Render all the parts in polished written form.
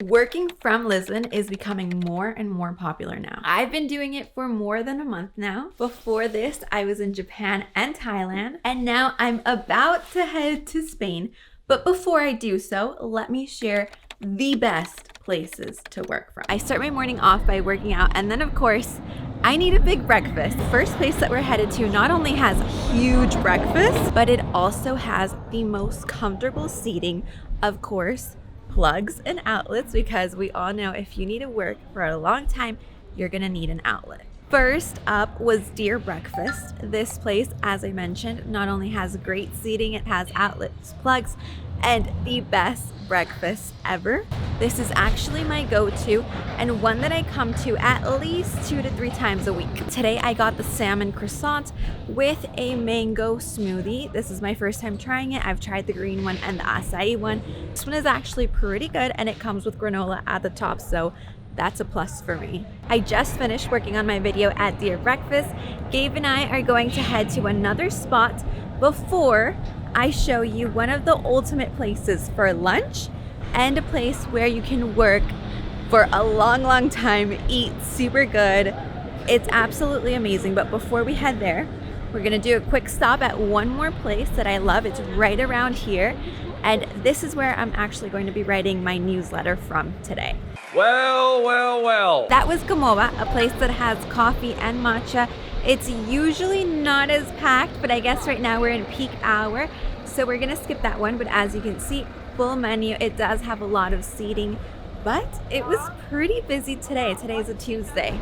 Working from Lisbon is becoming more and more popular now. I've been doing it for more than a month now. Before this, I was in Japan and Thailand, and now I'm about to head to Spain. But before I do so, let me share the best places to work from. I start my morning off by working out, and then of course, I need a big breakfast. The first place that we're headed to not only has huge breakfast, but it also has the most comfortable seating, of course, plugs and outlets, because we all know if you need to work for a long time, you're gonna need an outlet. First up was Deer Breakfast. This place, as I mentioned, not only has great seating, it has outlets, plugs, and the best breakfast ever. This is actually my go-to and one that I come to at least 2 to 3 times a week. Today I got the salmon croissant with a mango smoothie. This is my first time trying it. I've tried the green one and the acai one. This one is actually pretty good, and it comes with granola at the top, so that's a plus for me. I just finished working on my video at Deer Breakfast. Gabe and I are going to head to another spot before I show you one of the ultimate places for lunch and a place where you can work for a long time, eat super good. It's absolutely amazing. But before we head there, we're gonna do a quick stop at one more place that I love. It's right around here. And this is where I'm actually going to be writing my newsletter from today. Well. That was Gamowa, a place that has coffee and matcha. It's usually not as packed, but I guess right now we're in peak hour, so we're gonna skip that one. But as you can see, full menu. It does have a lot of seating, but it was pretty busy today. Today's a Tuesday.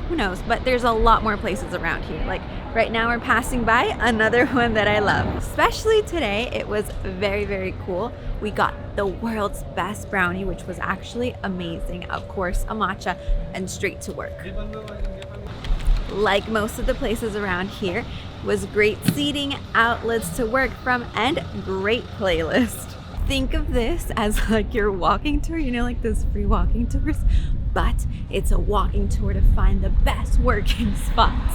Who knows? But there's a lot more places around here. Like right now we're passing by another one that I love. Especially today, it was very cool. We got the world's best brownie, which was actually amazing. Of course, a matcha, and straight to work. Like most of the places around here, was great seating, outlets to work from, and great playlist. Think of this as like your walking tour, you know, like those free walking tours, but it's a walking tour to find the best working spots.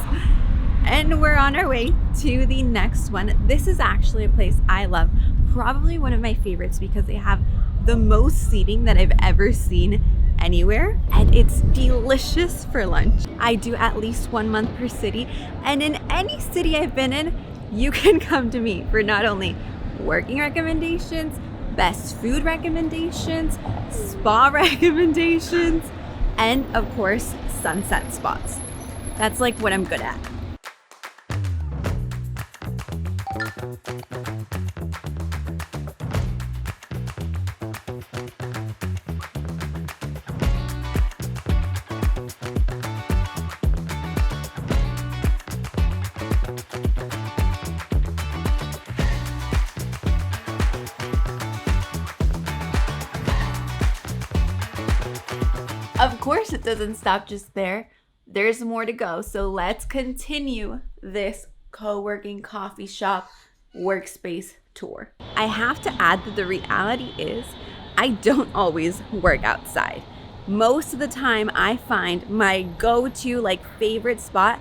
And we're on our way to the next one. This is actually a place I love, probably one of my favorites because they have the most seating that I've ever seen anywhere, and it's delicious for lunch. I do at least 1 month per city, and in any city I've been in, you can come to me for not only working recommendations, best food recommendations, spa recommendations, and of course, sunset spots. That's like what I'm good at. Of course, it doesn't stop just there. There's more to go. So let's continue this co-working coffee shop workspace tour. I have to add that the reality is I don't always work outside. Most of the time I find my go-to like favorite spot,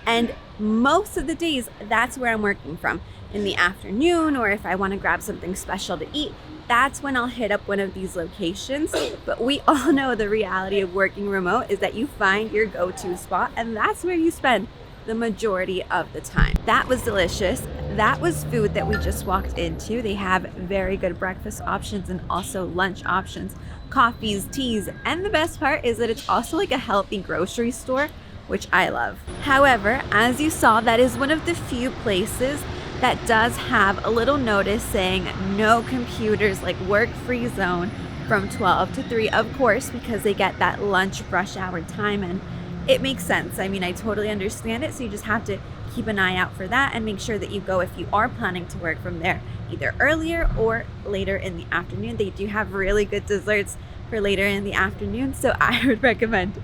and most of the days that's where I'm working from. In the afternoon, or if I want to grab something special to eat, that's when I'll hit up one of these locations. But we all know the reality of working remote is that you find your go-to spot, and that's where you spend the majority of the time. That was delicious. That was food that we just walked into. They have very good breakfast options and also lunch options, coffees, teas, and the best part is that it's also like a healthy grocery store, which I love. However, as you saw, that is one of the few places that does have a little notice saying no computers, like work-free zone from 12 to 3, of course, because they get that lunch rush hour time, and it makes sense. I mean, I totally understand it, so you just have to keep an eye out for that and make sure that you go if you are planning to work from there, either earlier or later in the afternoon. They do have really good desserts for later in the afternoon, so I would recommend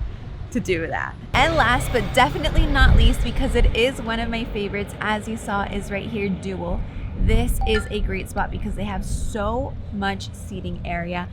to do that. And last but definitely not least, because it is one of my favorites, as you saw, is right here, Dual. This is a great spot because they have so much seating area.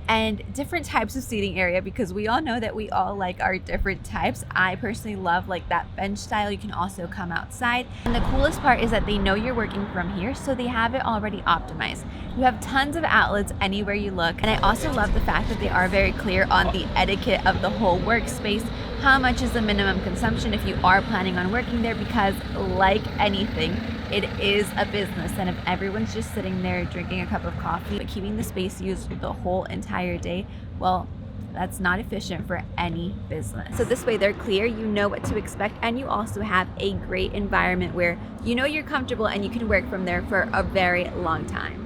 and different types of seating area, because we all know that we all like our different types. I personally love like that bench style. You can also come outside. And the coolest part is that they know you're working from here, so they have it already optimized. You have tons of outlets anywhere you look. And I also love the fact that they are very clear on the etiquette of the whole workspace. How much is the minimum consumption if you are planning on working there, because like anything, it is a business, and if everyone's just sitting there drinking a cup of coffee but keeping the space used the whole entire day, well, that's not efficient for any business. So this way they're clear, you know what to expect, and you also have a great environment where you know you're comfortable and you can work from there for a very long time.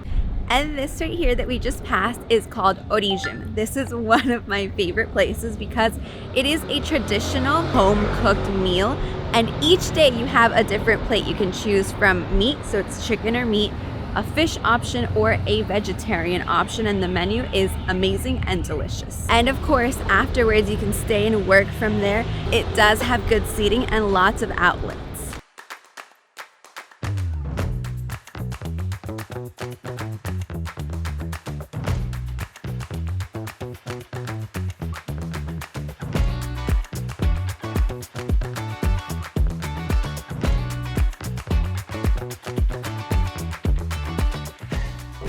And this right here that we just passed is called Origem. This is one of my favorite places because it is a traditional home-cooked meal, and each day you have a different plate. You can choose from meat, so it's chicken or meat, a fish option, or a vegetarian option, and the menu is amazing and delicious. And of course, afterwards you can stay and work from there. It does have good seating and lots of outlets.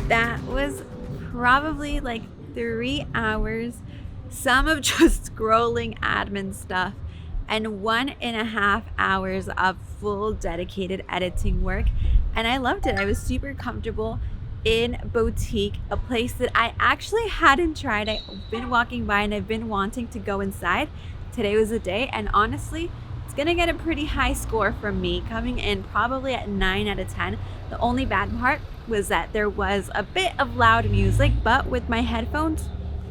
That was probably like 3 hours, some of just scrolling admin stuff, and 1.5 hours of full dedicated editing work. And I loved it. I was super comfortable in Boutique, a place that I actually hadn't tried. I've been walking by and I've been wanting to go inside. Today was the day, and honestly, it's gonna get a pretty high score from me, coming in probably at 9 out of 10. The only bad part was that there was a bit of loud music, but with my headphones,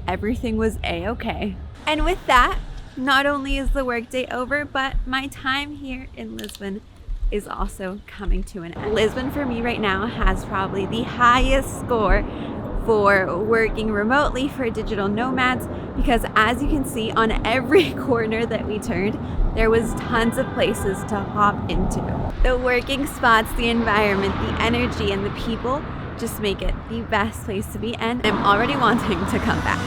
everything was a-okay. And with that, not only is the workday over, but my time here in Lisbon is also coming to an end. Lisbon for me right now has probably the highest score for working remotely for digital nomads, because as you can see on every corner that we turned, there was tons of places to hop into. The working spots, the environment, the energy, and the people just make it the best place to be, and I'm already wanting to come back.